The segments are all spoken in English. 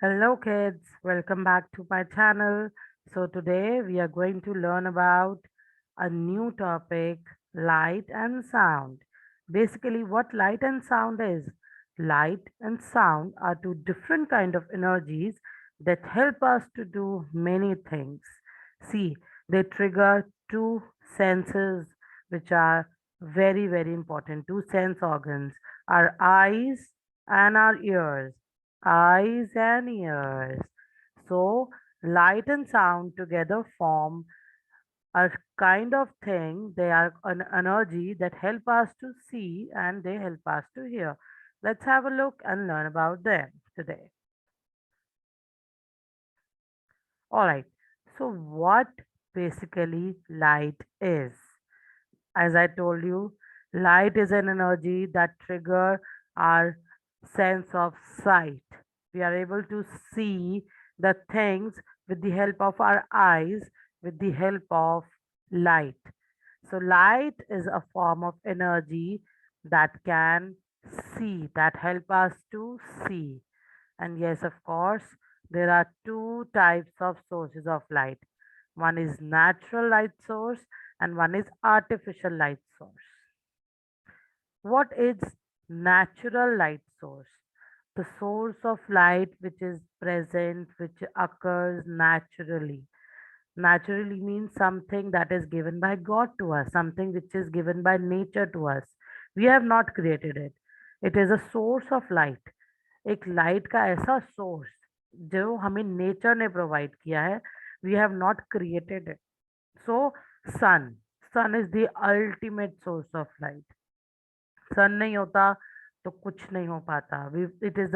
Hello kids, welcome back to my channel. So today we are going to learn about a new topic, light and sound. Basically what light and sound is. Light and sound are two different kind of energies that help us to do many things. See, they trigger two senses which are very important, two sense organs, our eyes and our ears. Eyes and ears. So, light and sound together form a kind of thing. They are an energy that help us to see and they help us to hear. Let's have a look and learn about them today. All right. So, what basically light is? As I told you, light is an energy that trigger our sense of sight. We are able to see the things with the help of our eyes, with the help of light. So light is a form of energy that can see, that help us to see. And yes, of course, there are two types of sources of light. One is natural light source and one is artificial light source. What is natural light source? The source of light which is present, which occurs naturally. Naturally means something that is given by God to us, something which is given by nature to us. We have not created it. It is a source of light. एक light का ऐसा source जो हमें nature ने provide किया है. We have not created it. So sun sun is the ultimate source of light. Sun नहीं होता तो कुछ नहीं हो पाता. It is the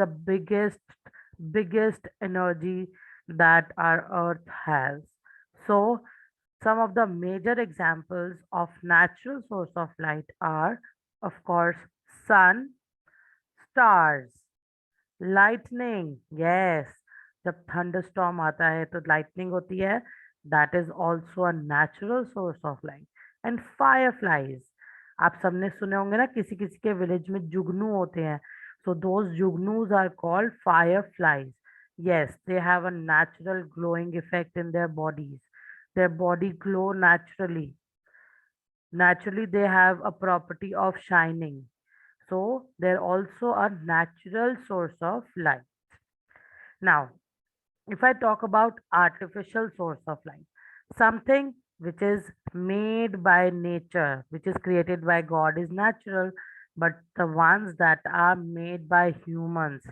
biggest energy that our earth has. So some of the major examples of natural source of light are, of course, sun, stars, lightning. Yes, जब thunderstorm आता है तो lightning होती है. That is also a natural source of light. And fireflies. आप सबने सुने होंगे ना, किसी किसी के विलेज में जुगनू होते हैं. So those jugnus are called fireflies. Yes, they have a natural glowing effect in their bodies. Their body glow naturally. Naturally, they have a property of shining. So they're also a natural source of light. Now, if I talk about artificial source of light, something which is made by nature, which is created by God is natural, but the ones that are made by humans,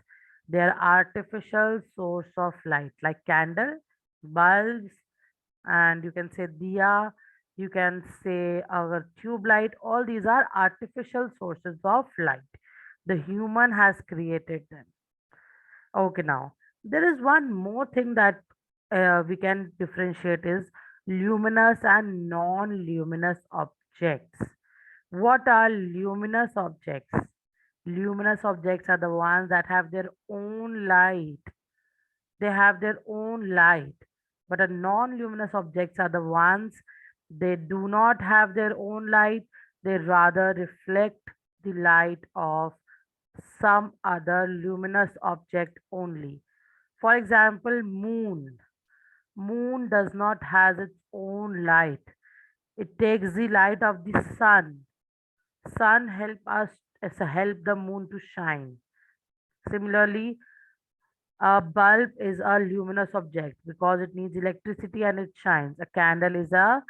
they are artificial source of light, like candle, bulbs, and you can say diya, you can say our tube light. All these are artificial sources of light. The human has created them. Okay, now there is one more thing that we can differentiate is luminous and non-luminous objects. What are luminous objects? Luminous objects are the ones that have their own light. They have their own light. But a non-luminous objects are the ones they do not have their own light. They rather reflect the light of some other luminous object only. For example, moon. Moon does not has its own light. It takes the light of the sun. Sun help the moon to shine. Similarly, a bulb is a luminous object because it needs electricity and it shines. A candle is a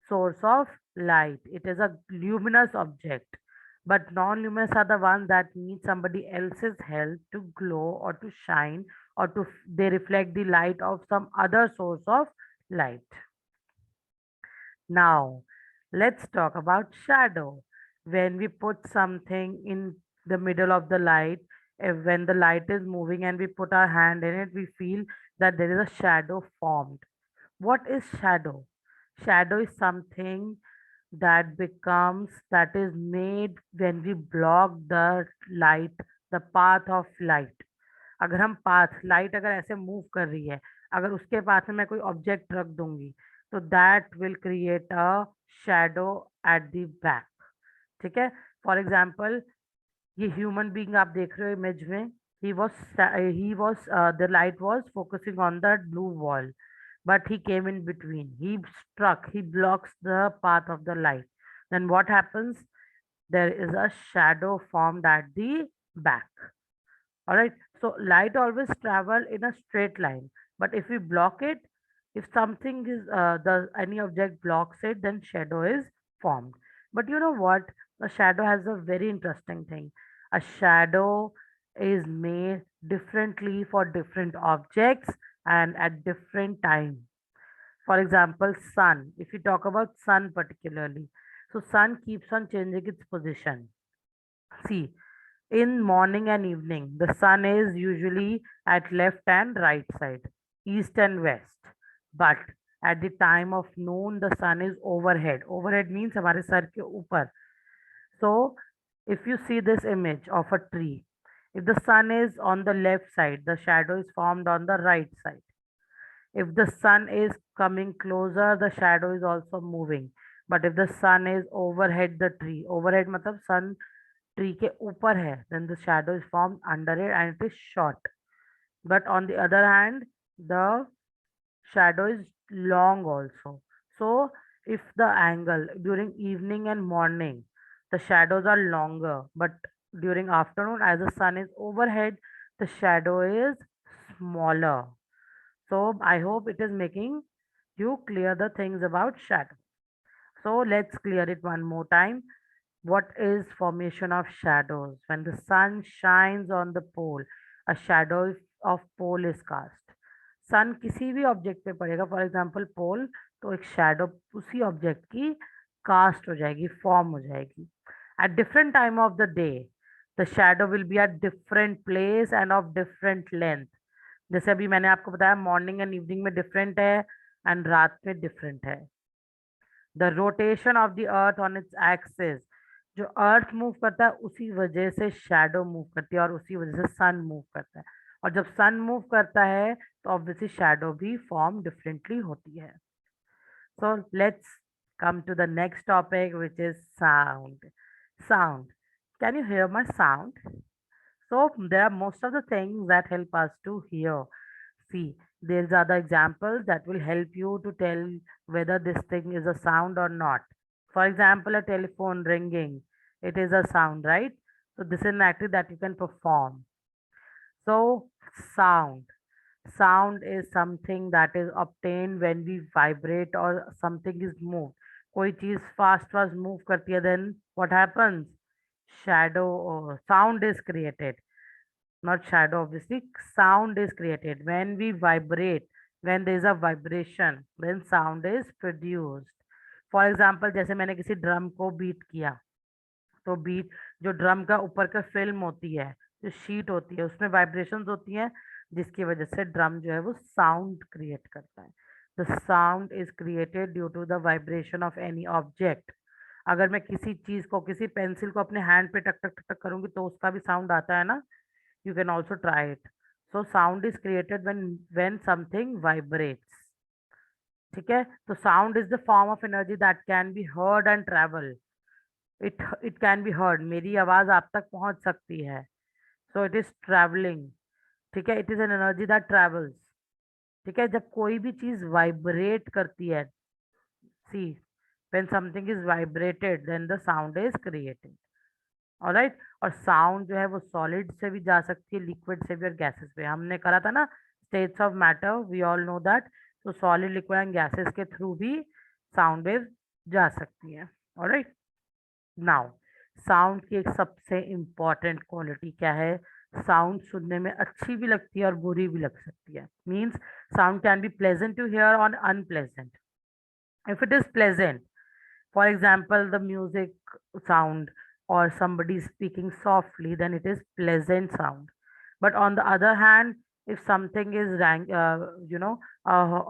source of light. It is a luminous object. But non-luminous are the ones that need somebody else's help to glow or to shine, or they reflect the light of some other source of light. Now, let's talk about shadow. When we put something in the middle of the light, when the light is moving and we put our hand in it, we feel that there is a shadow formed. What is shadow? Shadow is something that is made when we block the light, the path of light. अगर हम path light अगर ऐसे move कर रही है, अगर उसके path में मैं कोई ऑब्जेक्ट रख दूंगी तो that will create a shadow at the back. ठीक है. फॉर एग्जाम्पल, ये ह्यूमन बीइंग आप देख रहे हो इमेज में, The light was focusing on that blue wall, but he came in between. He blocks the path of the light. Then what happens? There is a shadow formed at the back. All right. So light always travel in a straight line, but if we block it, if something is the any object blocks it, then shadow is formed. But you know what? A shadow has a very interesting thing. A shadow is made differently for different objects and at different time. For example, sun. If you talk about sun particularly, so sun keeps on changing its position. See, in morning and evening, the sun is usually at left and right side, east and west. But at the time of noon, the sun is overhead. Overhead means हमारे sir के ऊपर. So if you see this image of a tree, if the sun is on the left side, the shadow is formed on the right side. If the sun is coming closer, the shadow is also moving. But if the sun is overhead the tree, overhead मतलब sun tree के ऊपर है, then the shadow is formed under it and it is short. But on the other hand, the shadow is long also. So if the angle during evening and morning, the shadows are longer, but during afternoon, as the sun is overhead, the shadow is smaller. So I hope it is making you clear the things about shadow. So let's clear it one more time. What is formation of shadows? When the sun shines on the pole, a shadow of pole is cast. सन किसी भी object पे पड़ेगा, for example पोल, तो एक shadow उसी object की cast हो जाएगी, फॉर्म हो जाएगी. At different time of the day the shadow will be at different place end of different length. जैसे अभी मैंने आपको बताया मॉर्निंग एंड इवनिंग में डिफरेंट है एंड रात में डिफरेंट है. The rotation of the earth on its axis, जो अर्थ मूव करता है उसी वजह से शैडो मूव करती है और उसी वजह से सन मूव करता है. और जब सन मूव करता है तो ऑब्वियसली शैडो भी फॉर्म डिफरेंटली होती है. So let's come to the next topic, which is sound. Sound. Can you hear my sound? So there are most of the things that help us to hear. See, there's other examples that will help you to tell whether this thing is a sound or not. For example, a telephone ringing, it is a sound, right? So this is an activity that you can perform. So sound. Sound is something that is obtained when we vibrate or something is moved. कोई चीज fast move करती है, then what happens? Shadow or sound is created. Not shadow, obviously. Sound is created when we vibrate. When there is a vibration, then sound is produced. For example, जैसे मैंने किसी drum को beat किया, तो beat जो drum का ऊपर का फिल्म होती है, जो शीट होती है, उसमें वाइब्रेशंस होती हैं, जिसकी वजह से ड्रम जो है वो साउंड क्रिएट करता है. The sound is created due to the vibration of any object. अगर मैं किसी चीज को, किसी पेंसिल को अपने हैंड पे टक टक टक टक करूंगी तो उसका भी साउंड आता है ना. You can also try it. So sound is created when something vibrates. ठीक है. तो sound is the form of energy that can be heard and travel. It can be heard. मेरी आवाज आप तक पहुंच सकती है. So it is traveling. ठीक है. It is an energy that travels. ठीक है. जब कोई भी चीज वाइब्रेट करती है, see, when something is vibrated, then the sound is created. Alright. और साउंड जो है वो सॉलिड से भी जा सकती है, लिक्विड से भी और गैसेस पे. हमने करा था ना states of matter, we all know that. तो सॉलिड, लिक्विड एंड गैसेस के थ्रू भी साउंड वेव जा सकती है. ऑलराइट. नाउ साउंड की एक सबसे इम्पॉर्टेंट क्वालिटी क्या है? साउंड सुनने में अच्छी भी लगती है और बुरी भी लग सकती है. Means sound can be pleasant to hear और unpleasant. If it is pleasant, for example, the music sound or somebody speaking softly, then it is pleasant sound. But on the other hand, if something is a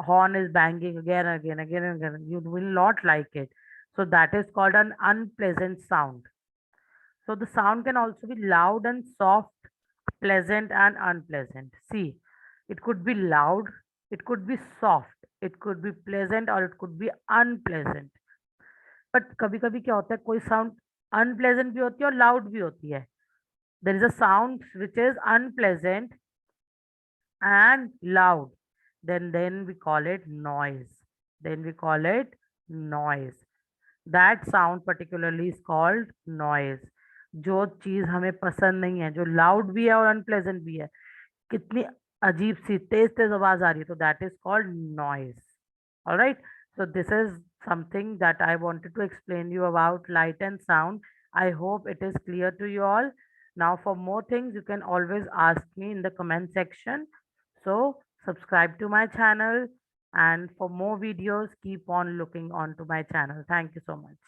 horn is banging again and again, again and again, you will not like it. So that is called an unpleasant sound. So the sound can also be loud and soft, pleasant and unpleasant. See, it could be loud, it could be soft, it could be pleasant or it could be unpleasant. But कभी कभी क्या होता है, कोई sound unpleasant भी होती है और लाउड भी होती है. There is a sound which is unpleasant and loud, then we call it noise. Then we call it noise. That sound particularly is called noise. जो चीज हमें पसंद नहीं है, जो लाउड भी है और अनप्लेजेंट भी है, कितनी अजीब सी तेज तेज आवाज आ रही है, तो that is called noise. Alright. So this is something that I wanted to explain you about light and sound. I hope it is clear to you all. Now for more things you can always ask me in the comment section. So subscribe to my channel, and for more videos keep on looking onto my channel. Thank you so much.